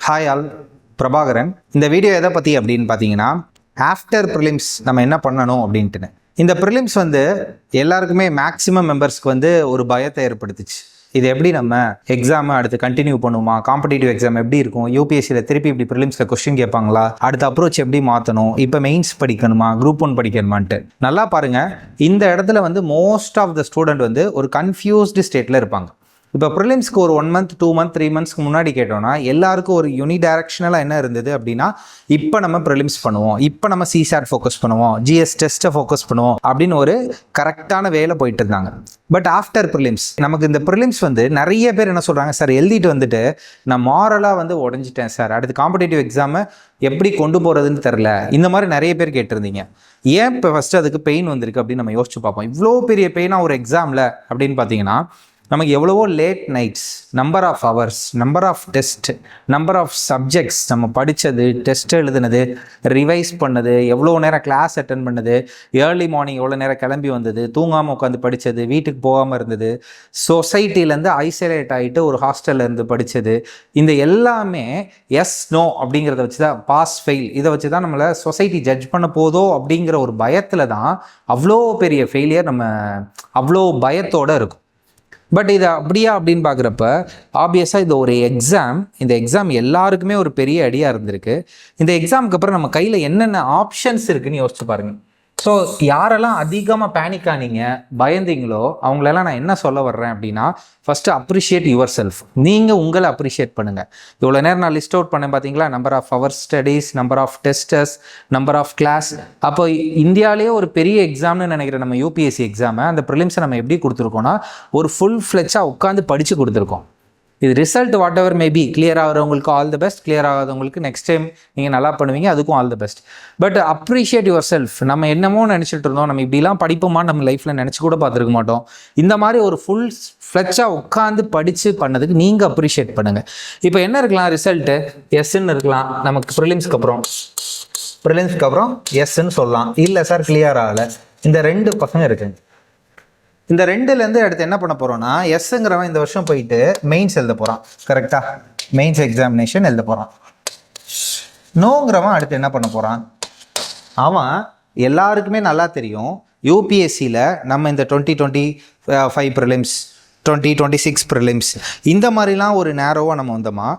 Hi all, Prabhakaran. இந்த video எதை பற்றி அப்படின்னு பார்த்தீங்கன்னா, ஆஃப்டர் ப்ரிலிம்ஸ் நம்ம என்ன பண்ணணும் அப்படின்ட்டுன்னு. இந்த ப்ரிலிம்ஸ் எல்லாருக்குமே மேக்ஸிமம் மெம்பர்ஸ்க்கு ஒரு பயத்தை ஏற்படுத்துச்சு. இது எப்படி நம்ம எக்ஸாமை அடுத்து கண்டினியூ பண்ணுமா, காம்படிட்டிவ் எக்ஸாம் எப்படி இருக்கும், யூபிஎஸ்சியில் திருப்பி இப்படி ப்ரிலிம்ஸில் கொஸ்டின் கேட்பாங்களா, அடுத்த அப்ரோச் எப்படி மாற்றணும், இப்போ மெயின்ஸ் படிக்கணுமா, குரூப் 1 படிக்கணுமான்ட்டு. நல்லா பாருங்கள், இந்த இடத்துல மோஸ்ட் ஆஃப் த ஸ்டூடெண்ட் ஒரு கன்ஃபியூஸ்டு ஸ்டேட்டில் இருப்பாங்க. இப்போ ப்ரிலிம்ஸ்க்கு ஒரு 1 month 2 month 3 monthsக்கு முன்னாடி கேட்டோம்னா எல்லாருக்கும் ஒரு யூனிடைரக்ஷனலாக என்ன இருந்தது அப்படின்னா, இப்போ நம்ம ப்ரிலிம்ஸ் பண்ணுவோம், இப்போ நம்ம சிசாட் ஃபோக்கஸ் பண்ணுவோம், ஜிஎஸ் டெஸ்ட்டை ஃபோக்கஸ் பண்ணுவோம் அப்படின்னு ஒரு கரெக்டான வேலை போயிட்டு இருந்தாங்க. பட் ஆஃப்டர் ப்ரிலிம்ஸ் நமக்கு இந்த ப்ரிலிம்ஸ் நிறைய பேர் என்ன சொல்கிறாங்க, சார் எழுதிட்டு நான் மாரலாக உடஞ்சிட்டேன் சார், அடுத்து காம்படிட்டிவ் எக்ஸாமை எப்படி கொண்டு போகிறதுன்னு தெரில, இந்த மாதிரி நிறைய பேர் கேட்டிருந்தீங்க. ஏன் இப்போ ஃபஸ்ட்டு அதுக்கு பெயின் வந்திருக்கு அப்படின்னு நம்ம யோசிச்சு பார்ப்போம். இவ்வளோ பெரிய பெயினாக ஒரு எக்ஸாமில் அப்படின்னு பார்த்தீங்கன்னா, நமக்கு எவ்வளவோ late nights, number of hours, number of test, number of subjects, நம்ம படித்தது, டெஸ்ட் எழுதுனது, ரிவைஸ் பண்ணது, எவ்வளோ நேரம் கிளாஸ் அட்டன் பண்ணது, ஏர்லி மார்னிங் எவ்வளோ நேரம் கிளம்பி வந்தது, தூங்காமல் உட்காந்து படித்தது, வீட்டுக்கு போகாமல் இருந்தது, சொசைட்டிலேருந்து ஐசோலேட் ஆகிட்டு ஒரு ஹாஸ்டலில் இருந்து படித்தது, இந்த எல்லாமே எஸ் நோ அப்படிங்கிறத வச்சு தான், பாஸ் ஃபெயில் இதை வச்சு தான் நம்மளை சொசைட்டி ஜட்ஜ் பண்ண போதோ அப்படிங்கிற ஒரு பயத்தில் தான் அவ்வளோ பெரிய ஃபெயிலியர் நம்ம அவ்வளோ பயத்தோடு இருக்கும். பட் இது அப்படியா அப்படின்னு பார்க்குறப்ப ஆப்வியஸாக இது ஒரு எக்ஸாம். இந்த எக்ஸாம் எல்லாருக்குமே ஒரு பெரிய ஐடியா இருந்திருக்கு. இந்த எக்ஸாமுக்கு அப்புறம் நம்ம கையில் என்னென்ன ஆப்ஷன்ஸ் இருக்குன்னு யோசிச்சு பாருங்கள். ஸோ யாரெல்லாம் அதிகமாக பேனிக் ஆனீங்க, பயந்தீங்களோ அவங்களெல்லாம் நான் என்ன சொல்ல வர்றேன் அப்படின்னா, ஃபஸ்ட்டு அப்ரிஷியேட் யுவர் செல்ஃப். நீங்கள் உங்களை அப்ரிஷியேட் பண்ணுங்கள். இவ்வளோ நேரம் நான் லிஸ்ட் அவுட் பண்ணேன் பார்த்தீங்களா, number of hours studies, number of tests, number of class. அப்போ இந்தியாவிலேயே ஒரு பெரிய எக்ஸாம்னு நினைக்கிற நம்ம யூபிஎஸ்சி எக்ஸாமை, அந்த ப்ரிலிம்ஸை நம்ம எப்படி கொடுத்துருக்கோன்னா, ஒரு ஃபுல் ஃப்ளெட்சாக உட்காந்து படித்து கொடுத்துருக்கோம். இது result whatever maybe, clear ஆகிறவங்களுக்கு ஆல் த பெஸ்ட், கிளியர் ஆகாதவங்களுக்கு நெக்ஸ்ட் டைம் நீங்கள் நல்லா பண்ணுவீங்க, அதுக்கும் all the best. But appreciate yourself. நம்ம என்னமோ நினச்சிட்டு இருந்தோம், நம்ம இப்படிலாம் படிப்போமான்னு நம்ம லைஃப்பில் நினச்சி கூட பார்த்துருக்க மாட்டோம். இந்த மாதிரி ஒரு ஃபுல் ஃப்ளெட்சாக உட்காந்து படித்து பண்ணதுக்கு நீங்கள் அப்ரிஷியேட் பண்ணுங்கள். இப்போ என்ன இருக்கலாம், ரிசல்ட்டு எஸ்ன்னு இருக்கலாம். நமக்கு ப்ரிலிம்ஸ்க்கு அப்புறம் எஸ்ன்னு சொல்லலாம். இல்லை சார் கிளியர் ஆகலை. இந்த 2 பசங்க இருக்குங்க. இந்த 2லேருந்து அடுத்து என்ன பண்ண போகிறோன்னா, எஸ்ங்கிறவன் இந்த வருஷம் போயிட்டு மெயின்ஸ் எழுத போகிறான். கரெக்டாக மெயின்ஸ் எக்ஸாமினேஷன் எழுத போகிறான். நோங்கிறவன் அடுத்து என்ன பண்ண போகிறான், அவன் எல்லாருக்குமே நல்லா தெரியும் யூபிஎஸ்சியில் நம்ம இந்த 2025 ப்ரிலிம்ஸ், 2026 ப்ரிலிம்ஸ், இந்த மாதிரிலாம் ஒரு நேரோவாக நம்ம வந்தோமா,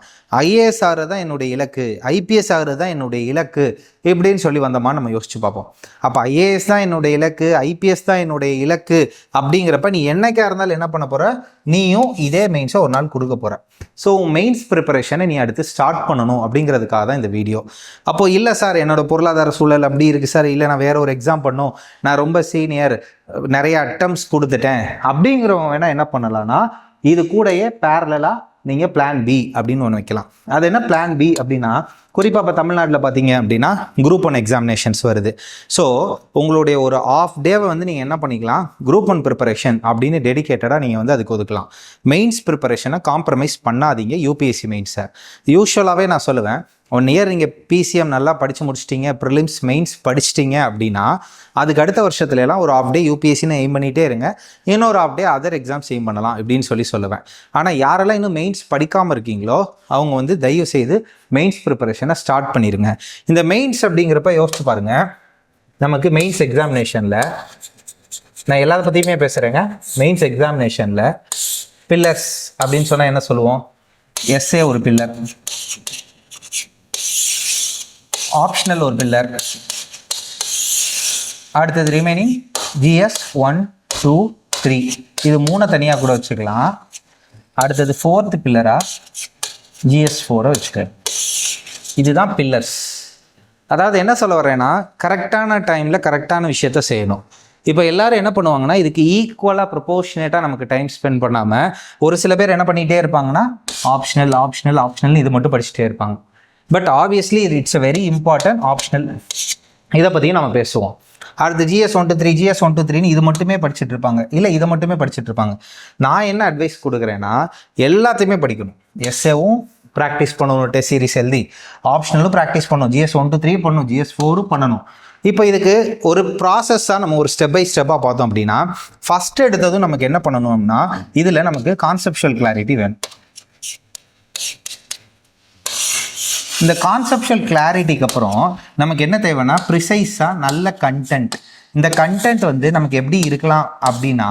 ஐஏஎஸ் ஆகிறது தான் என்னுடைய இலக்கு, ஐபிஎஸ் ஆகிறது தான் என்னுடைய இலக்கு இப்படின்னு சொல்லி வந்தோமா நம்ம யோசிச்சு பார்ப்போம். அப்போ ஐஏஎஸ் தான் என்னுடைய இலக்கு, ஐபிஎஸ் தான் என்னுடைய இலக்கு அப்படிங்கிறப்ப நீ என்னைக்கா இருந்தாலும் என்ன பண்ண போகிற, நீயும் இதே மெயின்ஸை ஒரு நாள் கொடுக்க போகிற. ஸோ மெயின்ஸ் ப்ரிப்பரேஷனை நீ அடுத்து ஸ்டார்ட் பண்ணணும் அப்படிங்கிறதுக்காக தான் இந்த வீடியோ. அப்போது இல்லை சார் என்னோட பொருளாதார சூழல் அப்படி இருக்குது சார், இல்லை நான் வேற ஒரு எக்ஸாம் பண்ணும், நான் ரொம்ப சீனியர், நிறைய அட்டம்ஸ் கொடுத்துட்டேன் அப்படிங்கிறவங்க வேணால் என்ன பண்ணலாம்னா, இது கூடயே பேரலாக நீங்கள் பிளான் பி அப்படின்னு ஒன்று வைக்கலாம். அது என்ன பிளான் பி அப்படின்னா, குறிப்பாக இப்போ தமிழ்நாட்டில் பார்த்தீங்க அப்படின்னா குரூப் 1 எக்ஸாமினேஷன்ஸ் வருது. ஸோ உங்களுடைய ஒரு ஆஃப் டேவை நீங்கள் என்ன பண்ணிக்கலாம், குரூப் 1 ப்ரிப்பரேஷன் அப்படின்னு டெடிக்கேட்டடாக நீங்கள் அதுக்கு ஒதுக்கலாம். மெயின்ஸ் ப்ரிப்பரேஷனை காம்ப்ரமைஸ் பண்ணாதீங்க. யூபிஎஸ்சி மெயின்ஸை யூஸ்வலாகவே நான் சொல்லுவேன், 1 year நீங்கள் பிசிஎம் நல்லா படித்து முடிச்சிட்டிங்க, ப்ரிலிம்ஸ் மெயின்ஸ் படிச்சிட்டிங்க அப்படின்னா அதுக்கு அடுத்த வருஷத்துலலாம் ஒரு ஆஃப் டே யூபிஎஸ்சின்னு எய்ம் பண்ணிகிட்டே இருங்க, இன்னொரு of the other exams aim பண்ணலாம் இப்படின்னு சொல்லுவேன். ஆனால் யாரெல்லாம் இன்னும் மெயின்ஸ் படிக்காமல் இருக்கீங்களோ அவங்க தயவு செய்து மெயின்ஸ் ப்ரிப்பரேஷனை ஸ்டார்ட் பண்ணிடுங்க. இந்த மெயின்ஸ் அப்படிங்கிறப்ப யோசிச்சு பாருங்கள், நமக்கு மெயின்ஸ் எக்ஸாமினேஷனில் நான் எல்லாத்த பற்றியுமே பேசுகிறேங்க. மெயின்ஸ் எக்ஸாமினேஷனில் பில்லர்ஸ் அப்படின்னு சொன்னால் என்ன சொல்லுவோம், எஸ்ஏ ஒரு பில்லர், ஆப்ஷனல் ஒரு பில்லர், அடுத்தது ரிமைனிங் ஜிஎஸ் 1 2 3 இது 3 தனியாக கூட வச்சுக்கலாம். அடுத்தது 4th பில்லராக ஜிஎஸ் 4 வச்சுக்கலாம். இதுதான் பில்லர்ஸ். அதாவது என்ன சொல்ல வர்றேன்னா, கரெக்டான டைமில் கரெக்டான விஷயத்த செய்யணும். இப்போ எல்லாரும் என்ன பண்ணுவாங்கன்னா, இதுக்கு ஈக்குவலாக ப்ரொபோர்ஷனேட்டாக நமக்கு டைம் ஸ்பெண்ட் பண்ணாமல் ஒரு சில பேர் என்ன பண்ணிகிட்டே இருப்பாங்கன்னா, ஆப்ஷனல் இது மட்டும் படிச்சுட்டே இருப்பாங்க. But obviously it's a very important optional. இதை பற்றியும் நம்ம பேசுவோம். அடுத்து ஜிஎஸ் 1 to 3 GS 1 to 3 இது மட்டுமே படிச்சுட்டு இருப்பாங்க, இல்லை இதை மட்டுமே படிச்சுட்டு இருப்பாங்க. நான் என்ன அட்வைஸ் கொடுக்குறேன்னா, எல்லாத்தையுமே படிக்கணும். எஸ்ஏவும் ப்ராக்டிஸ் பண்ணணும், டெஸ்ட் சீரிஸ் எழுதி, ஆப்ஷனலும் ப்ராக்டிஸ் பண்ணணும், GS 1 to 3 பண்ணணும், GS 4 பண்ணணும். இப்போ இதுக்கு ஒரு ப்ராசஸ்ஸாக நம்ம ஒரு ஸ்டெப் பை ஸ்டெப்பாக பார்த்தோம் அப்படின்னா, ஃபஸ்ட்டு எடுத்ததும் நமக்கு என்ன பண்ணணும்னா, இதில் நமக்கு கான்செப்ஷுவல் கிளாரிட்டி வேணும். இந்த கான்செப்ஷுவல் கிளாரிட்டிக்கு அப்புறம் நமக்கு என்ன தேவைன்னா ப்ரிசைஸாக நல்ல கண்டென்ட். இந்த கண்டென்ட் வந்து நமக்கு எப்படி இருக்கலாம் அப்படின்னா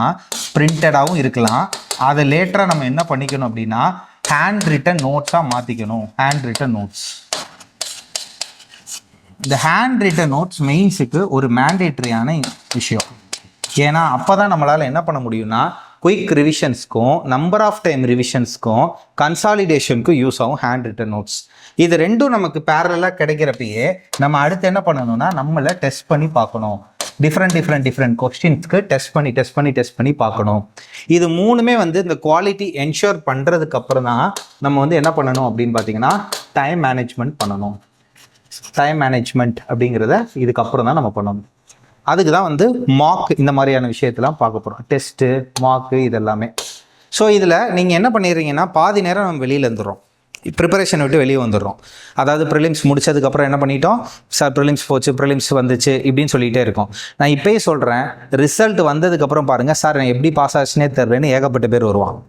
பிரிண்டடாகவும் இருக்கலாம். அதை லேட்டராக நம்ம என்ன பண்ணிக்கணும் அப்படின்னா ஹேண்ட் ரிட்டன் நோட்ஸாக மாற்றிக்கணும். ஹேண்ட் ரிட்டன் நோட்ஸ், இந்த ஹேண்ட் ரிட்டன் நோட்ஸ் மெயின்ஸுக்கு ஒரு மேண்டேட்ரியான விஷயம். ஏன்னா அப்போ தான் நம்மளால் என்ன பண்ண முடியும்னா குயிக் ரிவிஷன்ஸ்க்கும் நம்பர் ஆஃப் டைம் ரிவிஷன்ஸ்க்கும் கன்சாலிடேஷனுக்கும் யூஸ் ஆகும் ஹேண்ட் ரிட்டன் நோட்ஸ். இது ரெண்டும் நமக்கு பேரலாக கிடைக்கிறப்பயே நம்ம அடுத்து என்ன பண்ணணும்னா நம்மளை டெஸ்ட் பண்ணி பார்க்கணும். டிஃப்ரெண்ட் கொஸ்டின்ஸ்க்கு டெஸ்ட் பண்ணி பார்க்கணும். இது மூணுமே வந்து இந்த குவாலிட்டி என்ஷூர் பண்ணுறதுக்கு அப்புறம் தான் நம்ம வந்து என்ன பண்ணணும் அப்படின்னு பார்த்தீங்கன்னா டைம் மேனேஜ்மெண்ட் பண்ணணும். டைம் மேனேஜ்மெண்ட் அப்படிங்கிறத இதுக்கப்புறம் தான் நம்ம பண்ணணும். அதுக்கு தான் வந்து மார்க் இந்த மாதிரியான விஷயத்தெல்லாம் பார்க்க போகிறோம். டெஸ்ட்டு, மார்க்கு இதெல்லாமே. ஸோ இதில் நீங்கள் என்ன பண்ணிடுறீங்கன்னா பாதி நேரம் நம்ம வெளியில் வந்துடுறோம், ப்ரிப்பரேஷனை விட்டு வெளியே வந்துடுறோம். அதாவது ப்ரிலிம்ஸ் முடிச்சதுக்கப்புறம் என்ன பண்ணிட்டோம், சார் ப்ரிலிம்ஸ் போச்சு, ப்ரிலிம்ஸ் வந்துச்சு இப்படின்னு சொல்லிகிட்டே இருக்கோம். நான் இப்போயே சொல்கிறேன், ரிசல்ட் வந்ததுக்கப்புறம் பாருங்கள் சார் நான் எப்படி பாஸ் ஆச்சுனே தெரிலன்னு ஏகப்பட்ட பேர் வருவான்.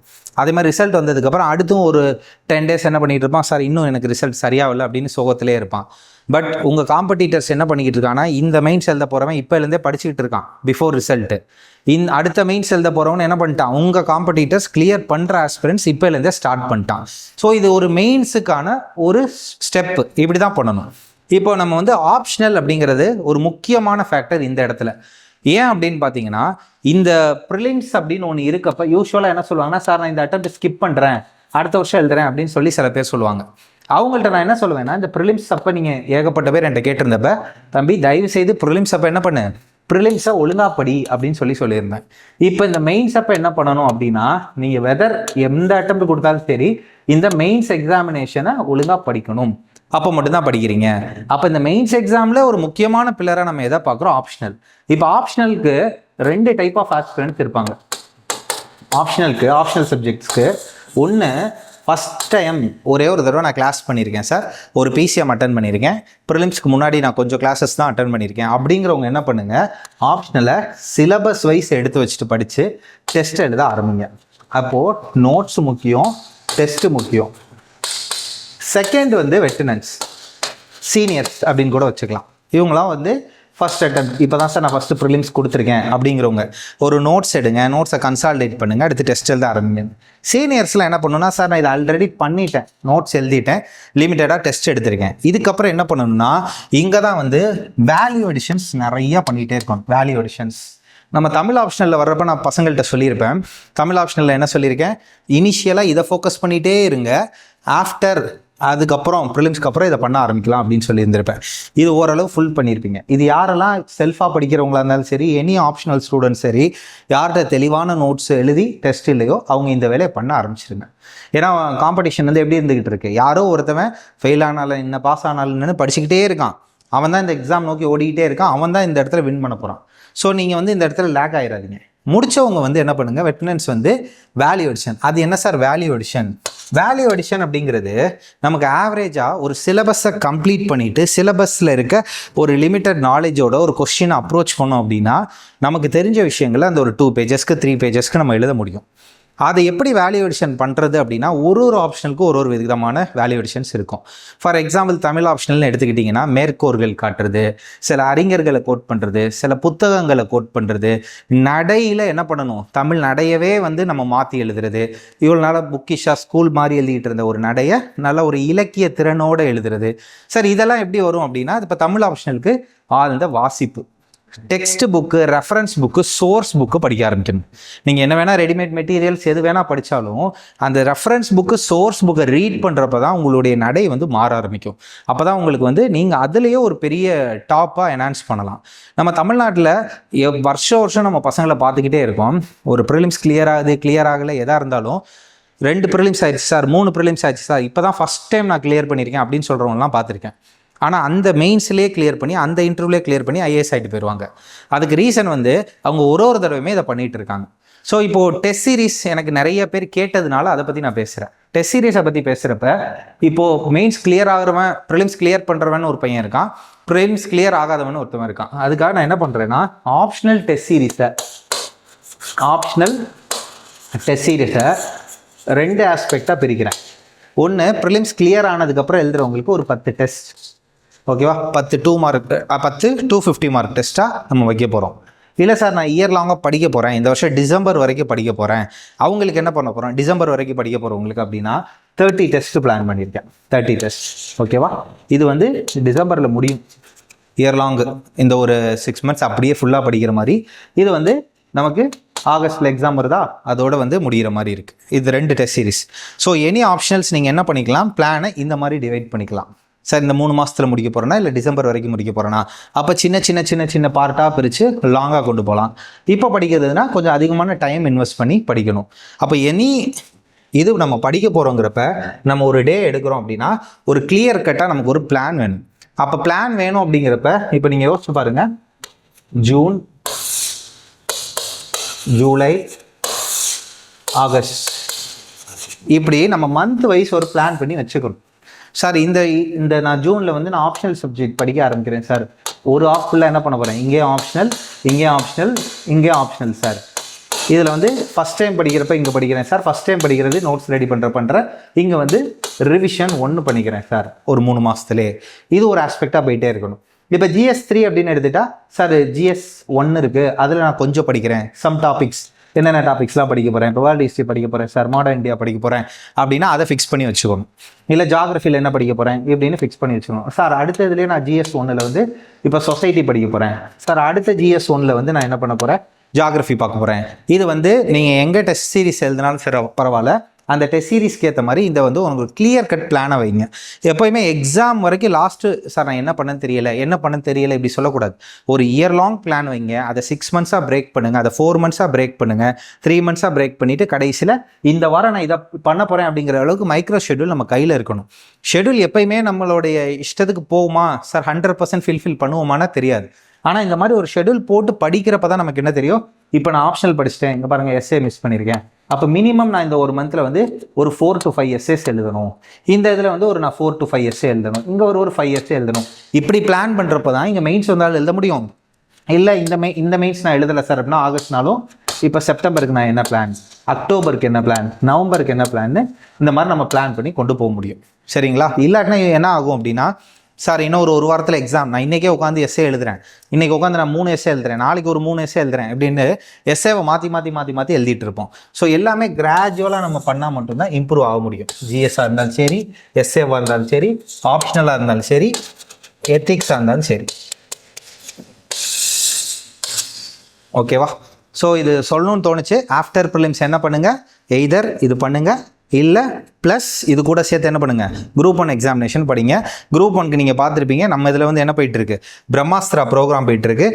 அதே மாதிரி ரிசல்ட் வந்ததுக்கப்புறம் அடுத்தும் ஒரு 10 days என்ன பண்ணிகிட்டு இருப்பான், சார் இன்னும் எனக்கு ரிசல்ட் சரியாகலை அப்படின்னு சோகத்திலே இருப்பான். பட் உங்கள் காம்படிட்டர்ஸ் என்ன பண்ணிக்கிட்டு இருக்காங்கன்னா இந்த மெயின்ஸ் எழுத போகிறவன் இப்போலேருந்தே படிச்சுக்கிட்டு இருக்கான் பிஃபோர் ரிசல்ட்டு. அடுத்த மெயின்ஸ் எழுத போகிறவன் என்ன பண்ணிட்டான், உங்கள் காம்படிட்டர்ஸ் கிளியர் பண்ணுற ஆஸ்பிரன்ஸ் இப்போலேருந்தே ஸ்டார்ட் பண்ணிட்டான். ஸோ இது ஒரு மெயின்ஸுக்கான ஒரு ஸ்டெப்பு, இப்படி தான் பண்ணணும். இப்போ நம்ம வந்து ஆப்ஷனல் அப்படிங்கிறது ஒரு முக்கியமான ஃபேக்டர் இந்த இடத்துல. ஏன் அப்படின்னு பார்த்தீங்கன்னா இந்த ப்ரிலிம்ஸ் அப்படின்னு ஒன்று இருக்கப்போ யூஸ்வலாக என்ன சொல்லுவாங்கன்னா சார் நான் இந்த அட்டெம்ப்ட் ஸ்கிப் பண்ணுறேன், அடுத்த வருஷம் எழுதுறேன் அப்படின்னு சொல்லி சில பேர் சொல்லுவாங்க. அவங்கள்ட்ட நான் என்ன சொல்லுவேன்னா இந்த ப்ரிலிம்ஸ் அப்போ நீங்கள் ஏகப்பட்ட பேர் என்கிட்ட கேட்டிருந்தப்ப தம்பி தயவு செய்து ப்ரிலிம்ஸ் அப்போ என்ன பண்ணு, ப்ரிலிம்ஸை ஒழுங்காக படி அப்படின்னு சொல்லியிருந்தேன். இப்போ இந்த மெயின்ஸ் அப்போ என்ன பண்ணணும் அப்படின்னா நீங்கள் வெதர் எந்த அட்டெம்ப்ட் கொடுத்தாலும் சரி இந்த மெயின்ஸ் எக்ஸாமினேஷனை ஒழுங்காக படிக்கணும். அப்போ மட்டும்தான் படிக்கிறீங்க. அப்போ இந்த மெயின்ஸ் எக்ஸாமில் ஒரு முக்கியமான பில்லராக நம்ம எதை பார்க்குறோம், ஆப்ஷனல். இப்போ ஆப்ஷனலுக்கு 2 டைப் ஆஃப் ஆஸ்பிரண்ட்ஸ் இருப்பாங்க. ஆப்ஷனல் சப்ஜெக்ட்ஸ்க்கு ஒன்று ஃபஸ்ட் டைம் ஒரே ஒரு தடவை நான் கிளாஸ் பண்ணியிருக்கேன் சார், ஒரு பிசிஎம் அட்டன் பண்ணியிருக்கேன், ப்ரிலிம்ஸ்க்கு முன்னாடி நான் கொஞ்சம் கிளாஸஸ் தான் அட்டன் பண்ணியிருக்கேன் அப்படிங்கிறவங்க என்ன பண்ணுங்கள், ஆப்ஷனலை சிலபஸ் வைஸ் எடுத்து வச்சுட்டு படித்து டெஸ்ட் எழுத ஆரம்பிங்க. அப்போது நோட்ஸ் முக்கியம், டெஸ்ட்டு முக்கியம். செகண்ட் வந்து வெட்டரன்ஸ், சீனியர்ஸ் அப்படின்னு கூட வச்சுக்கலாம். இவங்களாம் வந்து ஃபஸ்ட் அட்டெம்ப்ட் இப்போ தான் சார் நான் ஃபஸ்ட்டு ப்ரிலிம்ஸ் கொடுத்துருக்கேன் அப்படிங்கிறவங்க ஒரு நோட்ஸ் எடுங்க, நோட்ஸை கன்சால்டேட் பண்ணுங்கள், அடுத்து டெஸ்ட் எழுத ஆரம்பிங்க. சீனியர்ஸ்லாம் என்ன பண்ணணும்னா சார் நான் இதை ஆல்ரெடி பண்ணிட்டேன், நோட்ஸ் எழுதிட்டேன், லிமிட்டடாக டெஸ்ட் எடுத்திருக்கேன், இதுக்கப்புறம் என்ன பண்ணணும்னா இங்கே தான் வந்து வேல்யூ எடிஷன்ஸ் நிறையா பண்ணிகிட்டே இருக்கணும். வேல்யூ எடிஷன்ஸ் நம்ம தமிழ் ஆப்ஷனலில் வர்றப்ப நான் பசங்கள்கிட்ட சொல்லியிருப்பேன். தமிழ் ஆப்ஷனலில் என்ன சொல்லியிருக்கேன், இனிஷியலாக இதை ஃபோக்கஸ் பண்ணிகிட்டே இருங்க, ஆஃப்டர் அதுக்கப்புறம் ப்ரிலிம்ஸ்க்கு அப்புறம் இதை பண்ண ஆரம்பிக்கலாம் அப்படின்னு சொல்லியிருந்திருப்பேன். இது ஓரளவு ஃபுல் பண்ணியிருப்பீங்க. இது யாரெல்லாம் செல்ஃபாக படிக்கிறவங்களா இருந்தாலும் சரி, எனி ஆப்ஷனல் ஸ்டூடெண்ட்ஸ் சரி, யார்கிட்ட தெளிவான நோட்ஸ் எழுதி டெஸ்ட் இல்லையோ அவங்க இந்த வேலையை பண்ண ஆரம்பிச்சிருங்க. ஏன்னா காம்படிஷன் வந்து எப்படி இருந்துக்கிட்டு இருக்கு, யாரோ ஒருத்தவன் ஃபெயில் ஆனாலும் என்ன பாஸ் ஆனாலும்னு படிச்சுக்கிட்டே இருக்கான், அவன் தான் இந்த எக்ஸாம் நோக்கி ஓடிக்கிட்டே இருக்கான், அவன் தான் இந்த இடத்துல வின் பண்ண போகிறான். ஸோ நீங்கள் வந்து இந்த இடத்துல லேக் ஆகிடாதீங்க. முடித்தவங்க வந்து என்ன பண்ணுங்கள், வெட்டரன்ஸ் வந்து வேல்யூ எடிஷன். அது என்ன sir value edition? Value edition அப்படிங்கிறது நமக்கு ஆவரேஜாக ஒரு சிலபஸை கம்ப்ளீட் பண்ணிவிட்டு சிலபஸில் இருக்க ஒரு லிமிட்டட் நாலேஜோட ஒரு கொஸ்டினை அப்ரோச் பண்ணோம் அப்படின்னா நமக்கு தெரிஞ்ச விஷயங்களை அந்த ஒரு 2 pagesக்கு 3 pagesக்கு நம்ம எழுத முடியும். அதை எப்படி வேல்யூ எடிஷன் பண்ணுறது அப்படின்னா ஒரு ஆப்ஷனுக்கும் ஒரு விதமான வேல்யூ எடிஷன்ஸ் இருக்கும். ஃபார் எக்ஸாம்பிள் தமிழ் ஆப்ஷனல்னு எடுத்துக்கிட்டிங்கன்னா மேற்கோர்கள் காட்டுறது, சில அறிஞர்களை கோட் பண்ணுறது, சில புத்தகங்களை கோட் பண்ணுறது, நடையில் என்ன பண்ணணும், தமிழ் நடையவே வந்து நம்ம மாற்றி எழுதுறது, இவ்வளோ நாளாக புக்கிஷாக ஸ்கூல் மாதிரி எழுதிட்டு இருந்த ஒரு நடையை நல்ல ஒரு இலக்கிய திறனோடு எழுதுறது. சார் இதெல்லாம் எப்படி வரும் அப்படின்னா இப்போ தமிழ் ஆப்ஷனலுக்கு ஆழ்ந்த வாசிப்பு, text book, reference book, source book படிக்க ஆரம்பிக்கணும். நீங்கள் என்ன வேணால் ரெடிமேட் மெட்டீரியல்ஸ் எது வேணால் படித்தாலும் அந்த ரெஃபரன்ஸ் புக்கு, சோர்ஸ் புக்கை ரீட் பண்ணுறப்ப தான் உங்களுடைய நடை வந்து மாற ஆரம்பிக்கும். அப்போ தான் உங்களுக்கு வந்து நீங்கள் அதுலேயே ஒரு பெரிய டாப்பாக என்ஹான்ஸ் பண்ணலாம். நம்ம தமிழ்நாட்டில் வருஷம் நம்ம பசங்களை பார்த்துக்கிட்டே இருக்கோம். ஒரு ப்ரிலிம்ஸ் கிளியர் ஆகலை எதாக இருந்தாலும் 2 ப்ரிலிம்ஸ் ஆயிடுச்சு சார், 3 ப்ரிலிம்ஸ் ஆயிடுச்சு சார், இப்போ தான் ஃபஸ்ட் டைம் நான் கிளியர் பண்ணியிருக்கேன் அப்படின்னு சொல்கிறவங்கலாம் பார்த்துருக்கேன். ஆனால் அந்த மெயின்ஸ்லேயே கிளியர் பண்ணி அந்த இன்டர்வியூலேயே கிளியர் பண்ணி ஐஏஎஸ் ஆகிட்டு போயிடுவாங்க. அதுக்கு ரீசன் வந்து அவங்க ஒரு தடவையுமே இதை பண்ணிகிட்டு இருக்காங்க. ஸோ இப்போது டெஸ்ட் சீரிஸ் எனக்கு நிறைய பேர் கேட்டதுனால அதை பற்றி நான் பேசுகிறேன். டெஸ்ட் சீரிஸை பற்றி பேசுகிறப்ப இப்போது மெயின்ஸ் கிளியர் ஆகிறவன், ப்ரிலிம்ஸ் கிளியர் பண்ணுறவன் ஒரு பையன் இருக்கான், ப்ரிலிம்ஸ் கிளியர் ஆகாதவன் ஒருத்தவன் இருக்கான். அதுக்காக நான் என்ன பண்ணுறேன்னா ஆப்ஷனல் டெஸ்ட் சீரிஸை 2 ஆஸ்பெக்டாக பிரிக்கிறேன். ஒன்று ப்ரிலிம்ஸ் கிளியர் ஆனதுக்கப்புறம் எழுதுறவங்களுக்கு ஒரு 10 டெஸ்ட், ஓகேவா? 10 2 மார்க் 10 250 மார்க் டெஸ்ட்டாக நம்ம வைக்க போகிறோம். இல்லை சார் நான் இயர் லாங்காக படிக்க போகிறேன், இந்த வருஷம் டிசம்பர் வரைக்கும் படிக்க போகிறேன், அவங்களுக்கு என்ன பண்ண போகிறோம், டிசம்பர் வரைக்கும் படிக்க போகிறவங்களுக்கு அப்படின்னா 30 டெஸ்ட் பிளான் பண்ணியிருக்கேன். 30 டெஸ்ட், ஓகேவா? இது வந்து டிசம்பரில் முடியும். இயர் லாங்கு இந்த ஒரு 6 மந்த்ஸ் அப்படியே ஃபுல்லாக படிக்கிற மாதிரி. இது வந்து நமக்கு ஆகஸ்ட்டில் எக்ஸாம் வருதா, அதோட வந்து முடிகிற மாதிரி இருக்குது. இது 2 test series. So any optionals நீங்கள் என்ன பண்ணிக்கலாம், பிளானை இந்த மாதிரி டிவைட் பண்ணிக்கலாம். சார் இந்த 3 மாதத்தில் முடிக்க போகிறேன்னா இல்லை டிசம்பர் வரைக்கும் முடிக்க போகிறேன்னா, அப்போ சின்ன பார்ட்டாக பிரித்து லாங்காக கொண்டு போகலாம். இப்போ படிக்கிறதுனா கொஞ்சம் அதிகமான டைம் இன்வெஸ்ட் பண்ணி படிக்கணும். அப்போ இது நம்ம படிக்க போகிறோங்கிறப்ப நம்ம ஒரு டே எடுக்கிறோம் அப்படின்னா ஒரு கிளியர் கட்டாக நமக்கு ஒரு பிளான் வேணும். அப்போ பிளான் வேணும் அப்படிங்கிறப்ப இப்போ நீங்கள் யோசிச்சு பாருங்கள், ஜூன், ஜூலை, ஆகஸ்ட், இப்படி நம்ம மந்த் வைஸ் ஒரு பிளான் பண்ணி வச்சுக்கணும். சார் இந்த நான் ஜூனில் வந்து நான் ஆப்ஷனல் சப்ஜெக்ட் படிக்க ஆரம்பிக்கிறேன் சார், ஒரு ஃபுல்லாக என்ன பண்ண போகிறேன், இங்கேயும் ஆப்ஷனல், இங்கேயும் ஆப்ஷனல், இங்கேயும் ஆப்ஷனல் சார். இதில் வந்து ஃபஸ்ட் டைம் படிக்கிறப்ப இங்கே படிக்கிறேன் சார், ஃபஸ்ட் டைம் படிக்கிறது நோட்ஸ் ரெடி பண்ணுறேன், இங்கே வந்து ரிவிஷன் 1 பண்ணிக்கிறேன் சார் ஒரு 3 மாதத்துலேயே. இது ஒரு ஆஸ்பெக்டாக போயிட்டே இருக்கணும். இப்போ GS3 அப்படின்னு எடுத்துட்டா சார் GS1 இருக்குது, அதில் நான் கொஞ்சம் படிக்கிறேன், சம் டாபிக்ஸ், என்னென்ன டாபிக்ஸ்லாம் படிக்க போகிறேன், இப்போ வேர்ல்டு ஹிஸ்ட்ரி படிக்க போகிறேன் சார், மாடர்ன் இந்தியா படிக்க போகிறேன் அப்படின்னா அதை ஃபிக்ஸ் பண்ணி வச்சுக்கோங்க. இல்லை ஜாகிரஃபியில் என்ன படிக்க போகிறேன் இப்படின்னு ஃபிக்ஸ் பண்ணி வச்சுக்கோங்க. சார் அடுத்ததுலேயே நான் GS1 வந்து இப்போ சொசைட்டி படிக்க போகிறேன் சார், அடுத்த GS1 வந்து நான் என்ன பண்ண போகிறேன், ஜாகிரஃபி பார்க்க போகிறேன். இது வந்து நீங்கள் எங்கே டெஸ்ட் சீரிஸ் எழுதினாலும் சரி பரவாயில்ல, அந்த டெஸ்ட் சீரிஸ்க்கு ஏற்ற மாதிரி இந்த வந்து உங்களுக்கு கிளியர் கட் பிளானை வைங்க. எப்போயுமே எக்ஸாம் வரைக்கும் லாஸ்ட்டு சார் நான் என்ன பண்ண தெரியல இப்படி சொல்லக்கூடாது. ஒரு இயர் லாங் பிளான் வைங்க, அதை 6 மந்த்ஸாக பிரேக் பண்ணுங்கள், அதை 4 மந்த்ஸாக பிரேக் பண்ணுங்கள், 3 மந்த்ஸாக பிரேக் பண்ணிவிட்டு கடைசியில் இந்த வாரம் நான் இதை பண்ண போகிறேன் அப்படிங்கிற அளவுக்கு மைக்ரோ ஷெட்யூல் நம்ம கையில் இருக்கணும். ஷெட்யூல் எப்போயுமே நம்மளுடைய இஷ்டத்துக்கு போகுமா சார், 100% ஃபில்ஃபில் பண்ணுவோமானா தெரியாது. ஆனால் இந்த மாதிரி ஒரு ஷெட்யூல் போட்டு படிக்கிறப்ப தான் நமக்கு என்ன தெரியும், இப்போ நான் ஆப்ஷனல் படிச்சுட்டேன், இங்கே பாருங்கள் எஸ்ஏ மிஸ் பண்ணியிருக்கேன், அப்போ மினிமம் நான் இந்த ஒரு மந்தில் வந்து ஒரு 4 to 5 எஸ்ஏஸ் எழுதணும், இந்த இதில் வந்து நான் 4 to 5 எஸ்ஏ எழுதணும், இங்கே ஒரு 5 எஸ்ஏ எழுதணும். இப்படி பிளான் பண்ணுறப்ப தான் இங்கே மெயின்ஸ் வந்தாலும் எழுத முடியும். இல்லை இந்த மெயின்ஸ் நான் எழுதலை சார் அப்படின்னா ஆகஸ்ட்னாலும் இப்போ செப்டம்பருக்கு நான் என்ன பிளான், அக்டோபருக்கு என்ன பிளான், நவம்பருக்கு என்ன பிளான்னு இந்த மாதிரி நம்ம பிளான் பண்ணி கொண்டு போக முடியும். சரிங்களா? இல்லாட்டினா என்ன ஆகும் அப்படின்னா, சார் இன்னும் ஒரு வாரத்தில் எக்ஸாம், நான் இன்றைக்கே உட்காந்து எஸ்ஏ எழுதுறேன், இன்றைக்கி உட்காந்து நான் 3 எஸ்ஏ எழுதுறேன், நாளைக்கு ஒரு 3 எஸ்ஏ எழுதுறேன் அப்படின்னு எஸ்ஏவை மாற்றி எழுதிட்டு இருப்போம். ஸோ எல்லாமே கிராஜுவலாக நம்ம பண்ணால் மட்டும்தான் இம்ப்ரூவ் ஆக முடியும். ஜிஎஸ்ஸாக இருந்தாலும் சரி, எஸ்ஏவாக இருந்தாலும் சரி, ஆப்ஷனலாக இருந்தாலும் சரி, எத்திக்ஸாக இருந்தாலும் சரி. ஓகேவா? ஸோ இது சொல்லணும்னு தோணுச்சு. ஆஃப்டர் ப்ரிலிம்ஸ் என்ன பண்ணுங்கள், எய்தர் இது பண்ணுங்கள், இல்லை ப்ளஸ் இது கூட சேர்த்து என்ன பண்ணுங்கள், குரூப் 1 எக்ஸாமினேஷன் படிங்க. குரூப் 1க்கு நீங்கள் பார்த்துருப்பீங்க, நம்ம இதில் வந்து என்ன போயிட்டுருக்கு, பிரம்மாஸ்திரா ப்ரோக்ராம் போயிட்டுருக்கு.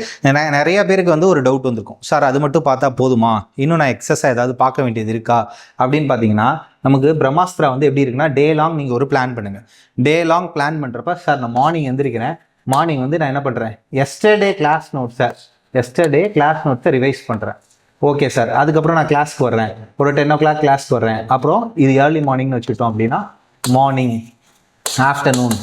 நிறைய பேருக்கு வந்து ஒரு டவுட் வந்திருக்கும், சார் அது மட்டும் பார்த்தா போதுமா, இன்னும் நான் எக்ஸஸாக ஏதாவது பார்க்க வேண்டியது இருக்கா அப்படின்னு பார்த்தீங்கன்னா, நமக்கு பிரம்மாஸ்திரா வந்து எப்படி இருக்குன்னா, டே லாங் நீங்கள் ஒரு பிளான் பண்ணுங்கள். டே லாங் பிளான் பண்ணுறப்ப சார் நான் மார்னிங் எழுந்திரிக்கிறேன், மார்னிங் வந்து நான் என்ன பண்ணுறேன், எஸ்டர்டே கிளாஸ் நோட்ஸை ரிவைஸ் பண்ணுறேன். ஓகே சார், அதுக்கப்புறம் நான் கிளாஸ்க்கு வர்றேன், ஒரு 10 o'clock கிளாஸ்க்கு வர்றேன், அப்புறம் இது ஏர்லி மார்னிங்னு வச்சுக்கிட்டோம் அப்படின்னா மார்னிங், ஆஃப்டர்நூன்,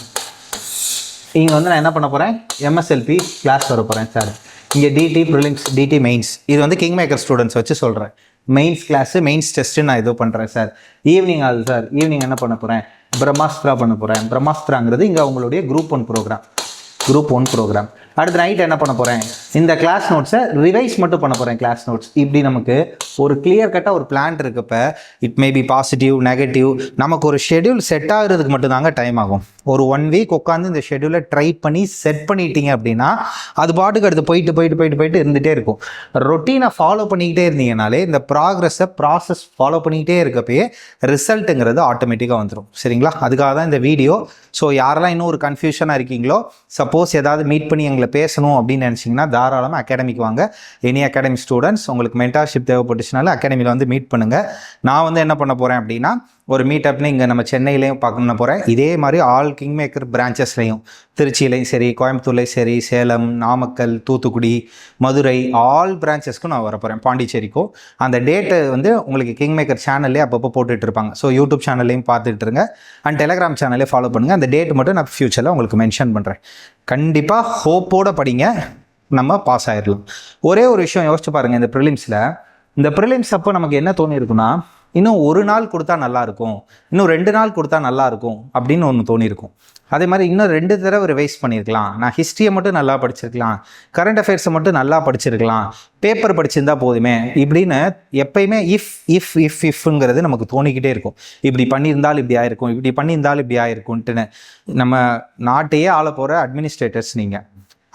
இங்கே வந்து நான் என்ன பண்ண போகிறேன், எம்எஸ்எல்பி கிளாஸ் வர போகிறேன் சார். இங்கே டிடி ப்ரிலிம்ஸ், டிடி மெயின்ஸ், இது வந்து கிங் மேக்கர் ஸ்டூடெண்ட்ஸ் வச்சு சொல்கிறேன். மெயின்ஸ் கிளாஸு, மெயின்ஸ் டெஸ்ட்டு நான் இது பண்ணுறேன் சார். ஈவினிங் ஆகுது சார், ஈவினிங் என்ன பண்ண போகிறேன், பிரம்மாஸ்திரா பண்ண போகிறேன். பிரம்மாஸ்திராங்கிறது இங்கே உங்களுடைய குரூப் 1 ப்ரோக்ராம். அடுத்த நைட் என்ன பண்ண போகிறேன், இந்த கிளாஸ் நோட்ஸை ரிவைஸ் மட்டும் பண்ண போகிறேன், கிளாஸ் நோட்ஸ். இப்படி நமக்கு ஒரு கிளியர் கட்டாக ஒரு பிளான் இருக்கப்ப it may be positive, negative, நமக்கு ஒரு ஷெட்யூல் செட் ஆகுறதுக்கு மட்டும்தாங்க டைம் ஆகும். ஒரு 1 வீக் உட்காந்து இந்த ஷெட்யூலை ட்ரை பண்ணி செட் பண்ணிட்டீங்க அப்படின்னா அது பாட்டுக்கு அடுத்து போயிட்டு இருந்துகிட்டே இருக்கும். ரொட்டீனை ஃபாலோ பண்ணிக்கிட்டே இருந்தீங்கனாலே இந்த ப்ராசஸ் ஃபாலோ பண்ணிக்கிட்டே இருக்கப்பயே ரிசல்ட்டுங்கிறது ஆட்டோமேட்டிக்காக வந்துடும். சரிங்களா? அதுக்காக தான் இந்த வீடியோ. ஸோ யாரெல்லாம் இன்னும் ஒரு கன்ஃபியூஷனாக இருக்கீங்களோ, சப்போஸ் ஏதாவது மீட் பண்ணி எங்களை பேசணும் அப்படின்னு நினச்சிங்கன்னா தாராளமாக அகாடமிக்கு வாங்க. எனி அகாடமி ஸ்டூடெண்ட்ஸ் உங்களுக்கு மென்டார்ஷிப் தேவைப்பட்டுச்சுனால அகாடமியில் வந்து மீட் பண்ணுங்கள். நான் வந்து என்ன பண்ண போகிறேன் அப்படின்னா, ஒரு மீட்டப்னு இங்கே நம்ம சென்னையிலையும் பார்க்கணுன்னு போகிறேன். இதே மாதிரி ஆல் கிங் மேக்கர் பிரான்ச்சஸ்லையும், திருச்சியிலையும் சரி, கோயம்புத்தூர்லையும் சரி, சேலம், நாமக்கல், தூத்துக்குடி, மதுரை, ஆல் பிரான்ச்சஸ்க்கும் நான் வர போகிறேன், பாண்டிச்சேரிக்கும். அந்த டேட்டு வந்து உங்களுக்கு கிங் மேக்கர் சேனல்லே அப்பப்போ போட்டுட்டு இருப்பாங்க. ஸோ யூடியூப் சேனல்லையும் பார்த்துட்டு இருங்க, அண்ட் டெலகிராம் சேனல்லே ஃபாலோ பண்ணுங்கள். அந்த டேட் மட்டும் நான் ஃப்யூச்சரில் உங்களுக்கு மென்ஷன் பண்ணுறேன். கண்டிப்பாக ஹோப்போடு படிங்க, நம்ம பாஸ் ஆகிடலாம். ஒரே ஒரு விஷயம் யோசிச்சு பாருங்கள், இந்த ப்ரிலிம்ஸ் அப்போ நமக்கு என்ன தோணி இருக்குன்னா, இன்னும் ஒரு நாள் கொடுத்தா நல்லாயிருக்கும், இன்னும் 2 நாள் கொடுத்தா நல்லாயிருக்கும் அப்படின்னு ஒன்று தோணியிருக்கும். அதே மாதிரி இன்னும் 2 தடவை ரிவைஸ் பண்ணியிருக்கலாம், நான் ஹிஸ்ட்ரியை மட்டும் நல்லா படிச்சிருக்கலாம், கரண்ட் அஃபேர்ஸை மட்டும் நல்லா படிச்சிருக்கலாம், பேப்பர் படிச்சிருந்தா போதுமே இப்படின்னு எப்பயுமே இஃப்ங்கிறது நமக்கு தோணிக்கிட்டே இருக்கும். இப்படி பண்ணியிருந்தால் இப்படி ஆயிருக்கும், இப்படி பண்ணியிருந்தால் இப்படி ஆயிருக்கும்ட்டுன்னு. நம்ம நாட்டையே ஆள போகிற அட்மினிஸ்ட்ரேட்டர்ஸ் நீங்கள்.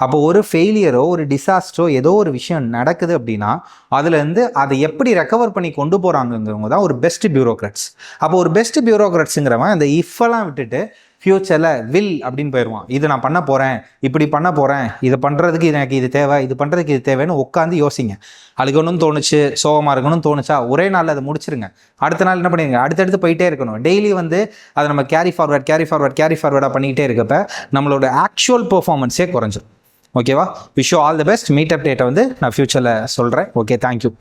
அப்போ ஒரு ஃபெயிலியரோ ஒரு டிசாஸ்டரோ ஏதோ ஒரு விஷயம் நடக்குது அப்படின்னா அதுலேருந்து அதை எப்படி ரெக்கவர் பண்ணி கொண்டு போகிறாங்கங்கிறவங்க தான் ஒரு பெஸ்ட் பியூரோக்ராட்ஸ். அப்போ ஒரு பெஸ்ட் பியூரோக்ராட்ஸுங்கிறவன் அந்த இஃபெல்லாம் விட்டுட்டு ஃப்யூச்சரில் வில் அப்படின்னு போயிடுவான். இது நான் பண்ண போகிறேன், இப்படி பண்ண போகிறேன், இதை பண்ணுறதுக்கு எனக்கு இது தேவை, இது பண்ணுறதுக்கு இது தேவைன்னு உட்காந்து யோசிங்க. அழுகணும்னு தோணுச்சு, சோகமாக இருக்கணும்னு தோணுச்சா ஒரே நாளில் அதை முடிச்சிருங்க. அடுத்த நாள் என்ன பண்ணிடுங்க, அடுத்தடுத்து போயிட்டே இருக்கணும். டெய்லி வந்து அதை நம்ம கேரி ஃபார்வர்டாக பண்ணிக்கிட்டே இருக்கப்ப நம்மளோட ஆக்சுவல் பெர்ஃபார்மன்ஸே குறைஞ்சிடும். ஓகேவா? Wish you all the best. Meet up டேட்டை வந்து நான் ஃபியூச்சரில் சொல்கிறேன். Okay, thank you.